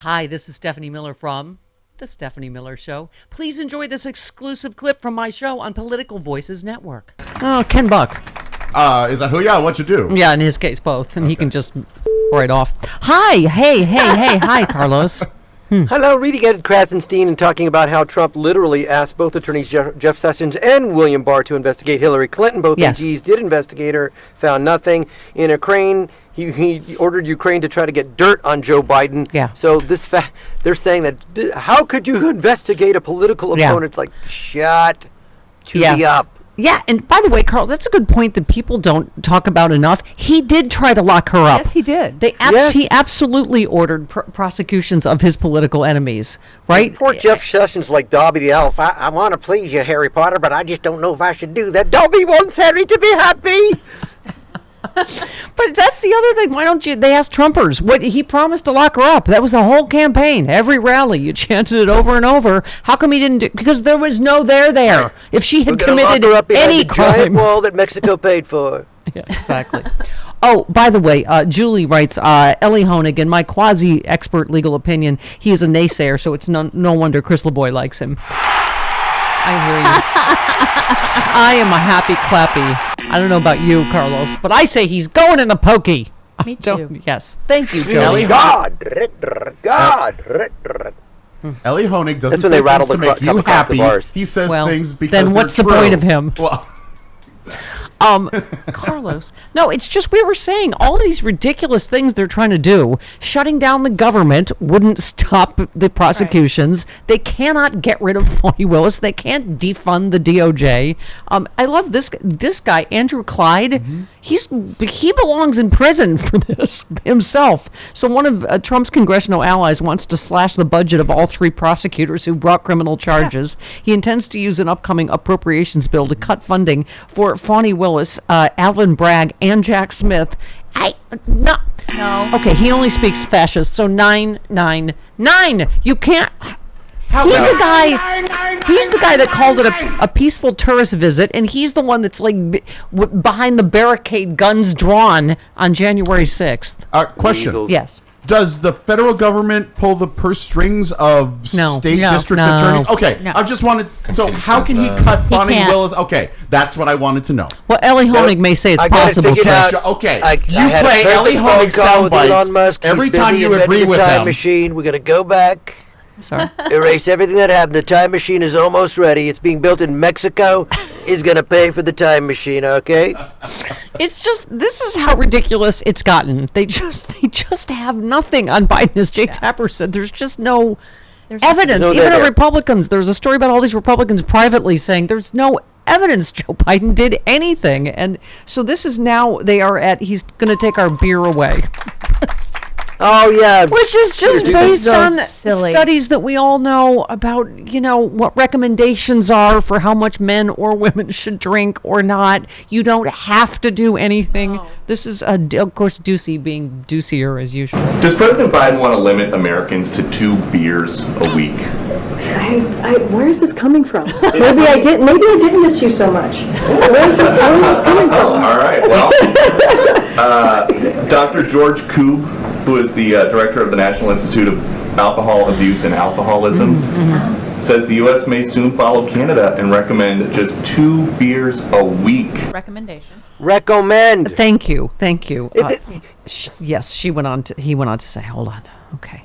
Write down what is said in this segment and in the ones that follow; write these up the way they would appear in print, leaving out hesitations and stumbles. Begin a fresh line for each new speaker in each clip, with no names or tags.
Hi, this is Stephanie Miller from The Stephanie Miller Show. Please enjoy this exclusive clip from my show on Political Voices Network. Oh, Ken Buck.
Is that who? Yeah, what you do?
Yeah, in his case, both. And okay. He can just right off. Hi, hey, hi, Carlos.
Hello, Rudy Krasenstein, and talking about how Trump literally asked both attorneys Jeff Sessions and William Barr to investigate Hillary Clinton. Both AGs did investigate her, found nothing. In Ukraine, he ordered Ukraine to try to get dirt on Joe Biden.
Yeah.
So they're saying that how could you investigate a political opponent? It's like, shut the up.
Yeah, and by the way, Carl, that's a good point that people don't talk about enough. He did try to lock her up.
Yes, he did.
He absolutely ordered prosecutions of his political enemies, right?
Poor Jeff Sessions, like Dobby the Elf. I want to please you, Harry Potter, but I just don't know if I should do that. Dobby wants Harry to be happy.
But that's the other thing. Why don't you? They asked Trumpers. What he promised to lock her up. That was the whole campaign. Every rally, you chanted it over and over. How come he didn't do? Because there was no there. If she had committed
lock her up
any
the giant
crimes,
wall that Mexico paid for.
Yeah, exactly. Oh, by the way, Julie writes, Ellie Honig, my quasi-expert legal opinion, he is a naysayer, so it's no wonder Chris LeBoy likes him. I hear you. I am a happy clappy. I don't know about you, Carlos, but I say he's going in a pokey.
Me too.
Yes. Thank you, Joey.
God.
Ellie Honig doesn't
when
say
they rattle
things to make you happy. He says things because
then what's the
true.
point of him?
Well,
Carlos. No, it's just we were saying all these ridiculous things they're trying to do. Shutting down the government wouldn't stop the prosecutions. Right. They cannot get rid of Fani Willis. They can't defund the DOJ. I love this guy, Andrew Clyde. Mm-hmm. He belongs in prison for this himself. So one of Trump's congressional allies wants to slash the budget of all three prosecutors who brought criminal charges. Yeah. He intends to use an upcoming appropriations bill to cut funding for Fani Willis, Alvin Bragg, and Jack Smith. No. Okay, he only speaks fascist. So 999. You can't. He's the guy that called it a peaceful tourist visit, and he's the one that's like behind the barricade, guns drawn on January 6th.
Question.
Weasels.
Yes.
Does the federal government pull the purse strings of state district attorneys? Okay, I just wanted. So how can he cut Fani Willis? Okay, that's what I wanted to know.
Well, Ellie Honig may say it's possible.
Okay, you play Ellie Honig soundbites every time you agree with
time
them.
Machine. We're gonna go back.
Sorry.
Erase everything that happened. The time machine is almost ready. It's being built in Mexico. Is going to pay for the time machine, okay?
It's just, this is how ridiculous it's gotten. They just have nothing on Biden. As Jake Tapper said, there's just no evidence. Even the Republicans, there's a story about all these Republicans privately saying there's no evidence Joe Biden did anything. And so this is now, he's going to take our beer away.
Oh, yeah.
Which is just based on studies that we all know about, what recommendations are for how much men or women should drink or not. You don't have to do anything. No. This is, of course, Ducey being Ducier as usual.
Does President Biden want to limit Americans to 2 beers a week?
Where is this coming from? Maybe I didn't miss you so much. Where is this coming from?
All right, well, Dr. George Koob, who is the director of the National Institute of Alcohol Abuse and Alcoholism, says the U.S. may soon follow Canada and recommend just 2 beers a week.
Recommendation.
Recommend.
Thank you. Yes, he went on to say, hold on. Okay.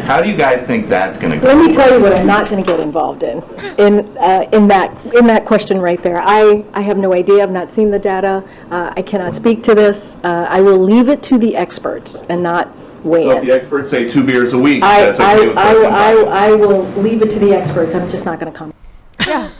How do you guys think that's going to go?
Let me tell you what I'm not going to get involved in that question right there. I have no idea. I've not seen the data. I cannot speak to this. I will leave it to the experts and not weigh in.
So if the experts say 2 beers a week, that's okay with
I will leave it to the experts. I'm just not going to comment.
Yeah.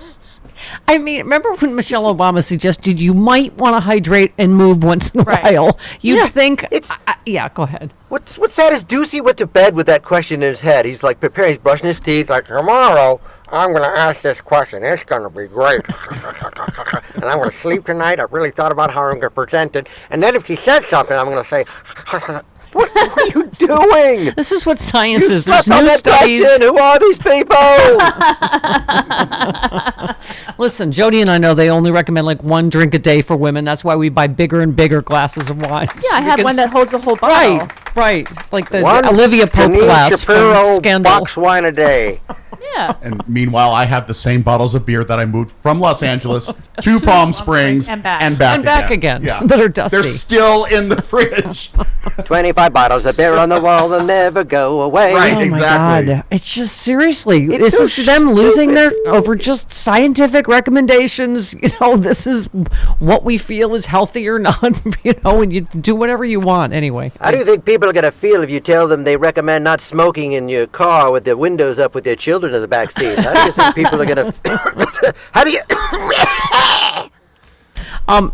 I mean, remember when Michelle Obama suggested you might want to hydrate and move once in a while? You'd think, go ahead.
What's sad is Ducey went to bed with that question in his head. He's like preparing, he's brushing his teeth, like, tomorrow I'm going to ask this question. It's going to be great. And I'm going to sleep tonight. I really thought about how I'm going to present it. And then if he says something, I'm going to say, What are you doing?
This is what science
You
is. There's
slept on
new
that
studies.
question. Who are these people?
Listen, Jody and I know they only recommend like one drink a day for women. That's why we buy bigger and bigger glasses of wine.
Yeah, I have one that holds a whole bottle.
Right. Like the
One
Olivia Pope
Janine
glass from
Shapiro
Scandal.
box wine a day.
Yeah.
And meanwhile, I have the same bottles of beer that I moved from Los Angeles to Palm Springs
and back.
And back again.
Yeah.
That are dusty.
They're still in the fridge.
25 bottles of beer on the wall, they'll never go away.
Right.
Oh
Exactly.
my God. It's just seriously,
It's
this
so
is them losing
stupid.
their over just scientific recommendations. This is what we feel is healthy or not. And you do whatever you want anyway.
How do you think people are going to feel if you tell them they recommend not smoking in your car with the windows up with their children in the back seat? How do you think people are going to... How do you...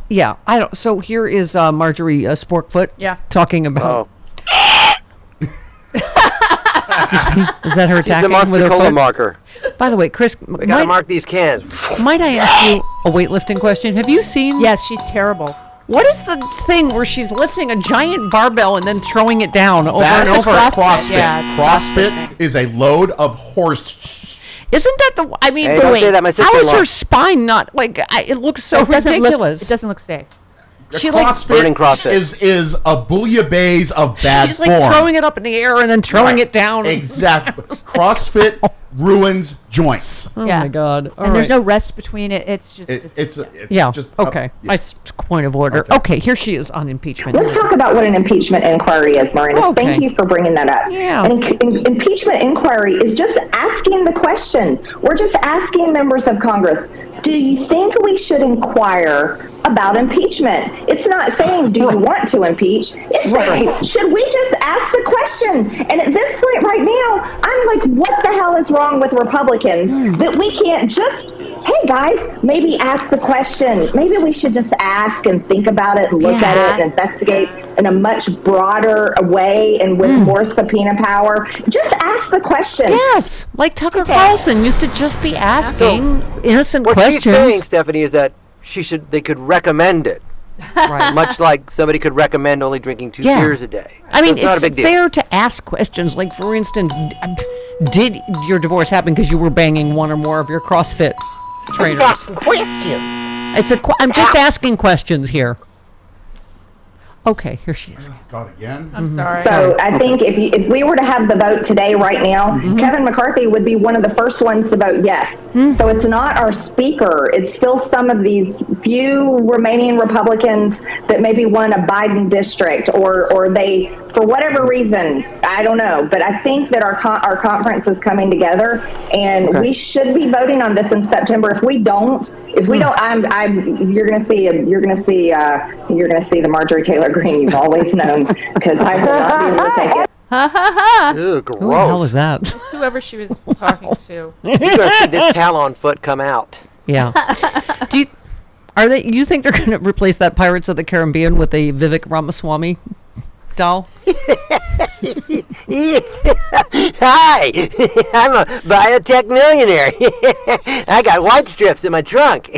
Yeah, I don't. So here is Marjorie Sporkfoot.
Yeah.
Talking about.
Oh,
Is that her
she's the
attacking with her
Monster-Cola
foot?
marker.
By the way, Chris,
We got to mark these cans.
might I ask you a weightlifting question? Have you seen?
Yes, she's terrible.
What is the thing where she's lifting a giant barbell and then throwing it down over
That
and
is
over?
CrossFit.
Yeah,
CrossFit is a load of horse.
Isn't that the? I mean,
Hey, don't
wait,
say that, my
how is
sister-in-law.
her spine not like? It looks so
It doesn't
ridiculous.
It doesn't look safe.
She like
Burning CrossFit.
is a bouillabaisse of bad
she's like
form.
throwing it up in the air and then throwing it down.
Exactly. CrossFit ruins joints.
Oh
Yeah.
my God! All
And there's
right.
no rest between it. It's just.
It's
Yeah.
just
Okay. Nice point of order. Okay. Here she is on impeachment.
Let's talk about what an impeachment inquiry is, Marina.
Okay.
Thank you for bringing that up.
Yeah.
An impeachment inquiry is just asking the question. We're just asking members of Congress, do you think we should inquire about impeachment? It's not saying, do you want to impeach? It's saying, should we just ask the question? And at this point right now, I'm like, what the hell is wrong with Republicans that we can't just, hey guys, maybe ask the question. Maybe we should just ask and think about it and look at it and investigate in a much broader way and with more subpoena power. Just ask the question.
Yes, like Tucker Carlson used to just be asking innocent
What
questions.
she's saying, Stephanie, is that they could recommend it.
Right.
Much like somebody could recommend only drinking 2
Yeah.
beers a day.
I mean,
So not a
it's
big deal.
fair to ask questions. Like, for instance, did your divorce happen because you were banging one or more of your CrossFit trainers?
Just asking questions.
I'm just asking questions here. Okay, here she is.
God, again?
I'm sorry.
So I think if we were to have the vote today, right now, Kevin McCarthy would be one of the first ones to vote yes. So it's not our speaker. It's still some of these few remaining Republicans that maybe won a Biden district or they, for whatever reason, I don't know. But I think that our conference is coming together, and we should be voting on this in September. If we don't, you're going to see the Marjorie Taylor Greene you've always known, because I will not be able to take it.
Ugh,
Who the hell
gross.
is that?
Whoever she was talking to.
You're going to see this talon foot come out.
Yeah. You think they're going to replace that Pirates of the Caribbean with a Vivek Ramaswamy doll?
Hi, I'm a biotech millionaire. I got white strips in my trunk.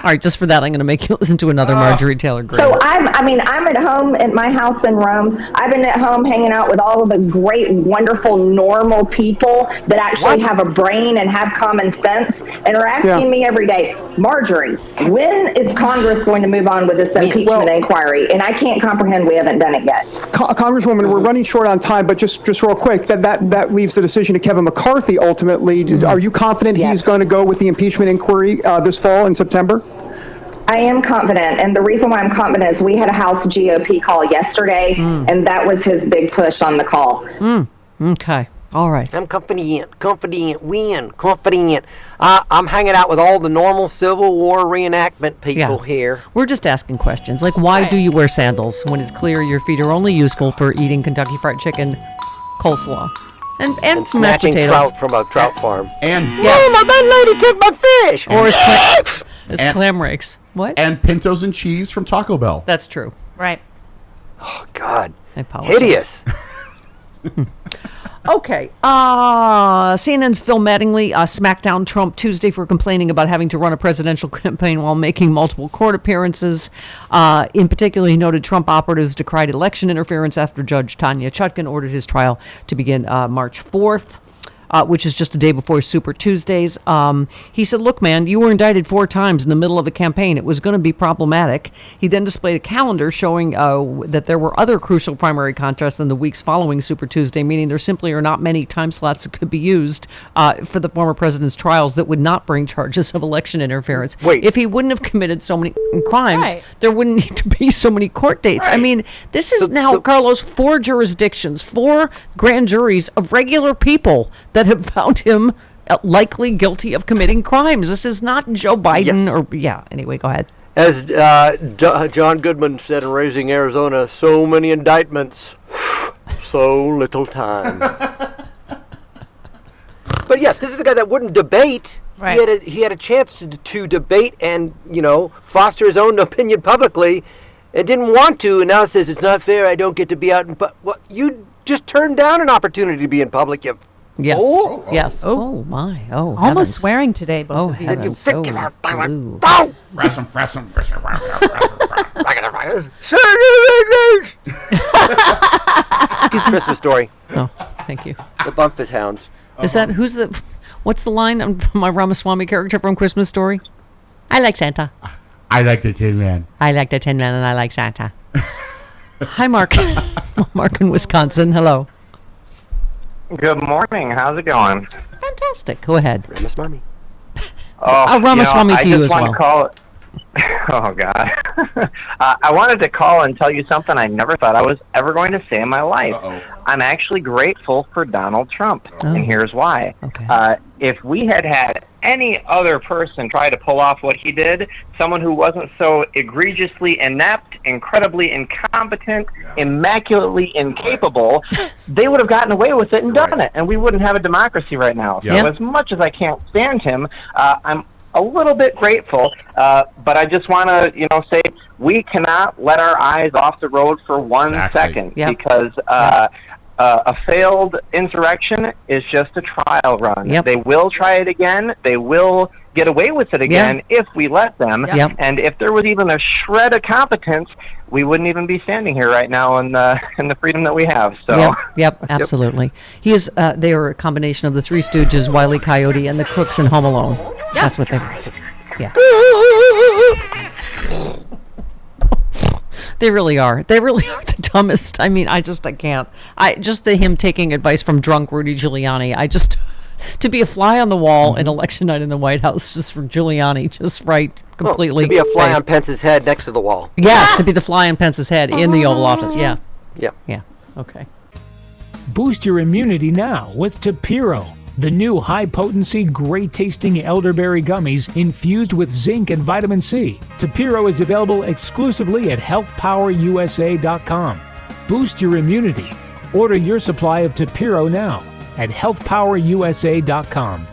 All right, just for that, I'm going to make you listen to another Marjorie Taylor Greene.
So I'm at home at my house in Rome. I've been at home hanging out with all of the great, wonderful, normal people that actually have a brain and have common sense and are asking me every day, Marjorie, when is Congress going to move on with this impeachment inquiry? And I can't comprehend we haven't done it yet.
Congresswoman, we're running short on time, but just real quick, that leaves the decision to Kevin McCarthy ultimately. Are you confident he's going to go with the impeachment inquiry this fall in September?
I am confident, and the reason why I'm confident is we had a House GOP call yesterday, and that was his big push on the call.
Okay. All right.
I'm confident. I'm hanging out with all the normal Civil War reenactment people here.
We're just asking questions. Like, why do you wear sandals when it's clear your feet are only useful for eating Kentucky Fried Chicken, coleslaw, and mashed
Snatching
potatoes?
trout from a trout farm.
And
Oh, my bad lady took my fish.
Or as clam rakes. What?
and pintos and cheese from Taco Bell.
That's true.
Right.
Oh, God.
I apologize.
Hideous.
Okay. CNN's Phil Mattingly smacked down Trump Tuesday for complaining about having to run a presidential campaign while making multiple court appearances. In particular, he noted Trump operatives decried election interference after Judge Tanya Chutkan ordered his trial to begin March 4th. Which is just a day before Super Tuesdays. He said, look, man, you were indicted 4 times in the middle of a campaign. It was going to be problematic. He then displayed a calendar showing that there were other crucial primary contests in the weeks following Super Tuesday, meaning there simply are not many time slots that could be used for the former president's trials that would not bring charges of election interference.
Wait.
If he wouldn't have committed so many crimes, there wouldn't need to be so many court dates. I mean, this is Carlos, 4 jurisdictions, 4 grand juries of regular people that have found him likely guilty of committing crimes. This is not Joe Biden anyway, go ahead.
As John Goodman said in Raising Arizona, so many indictments, so little time. But yeah, this is the guy that wouldn't debate. Right. He had a chance to debate and, foster his own opinion publicly and didn't want to, and now says it's not fair, I don't get to be out. But you just turned down an opportunity to be in public, you
Yes.
Oh.
Yes. Oh my. Oh.
Almost
heavens.
Swearing today, both of you.
Heavens. So blue.
Excuse Christmas Story.
Oh, thank you.
The Bumpus Hounds.
Is that what's the line from my Ramaswamy character from Christmas Story? I like Santa.
I like the Tin Man.
I like the Tin Man and I like Santa. Hi, Mark. Mark in Wisconsin. Hello.
Good morning. How's it going?
Fantastic. Go ahead.
Ramaswamy.
Ramaswamy to you as well.
Oh, God. I wanted to call and tell you something I never thought I was ever going to say in my life. I'm actually grateful for Donald Trump, and here's why.
Okay.
If we had any other person try to pull off what he did, someone who wasn't so egregiously inept, incredibly incompetent, immaculately incapable, they would have gotten away with it and done it, and we wouldn't have a democracy right now. So as much as I can't stand him, I'm a little bit grateful, but I just want to, say we cannot let our eyes off the road for 1 second because a failed insurrection is just a trial run. They will try it again. They will get away with it again if we let them. And if there was even a shred of competence, we wouldn't even be standing here right now in the freedom that we have. So.
Absolutely. He is. They are a combination of the Three Stooges, Wile E. Coyote, and the crooks in Home Alone. That's what they are. Yeah. They really are. They really are the dumbest. I mean, I can't. Him taking advice from drunk Rudy Giuliani. To be a fly on the wall in election night in the White House, just for Giuliani, completely.
To be a fly on Pence's head next to the wall.
Yes, to be the fly on Pence's head in the Oval Office. Yeah. Yeah. Okay.
Boost your immunity now with Tapiro, the new high-potency, great-tasting elderberry gummies infused with zinc and vitamin C. Tapiro is available exclusively at healthpowerusa.com. Boost your immunity. Order your supply of Tapiro now at healthpowerusa.com.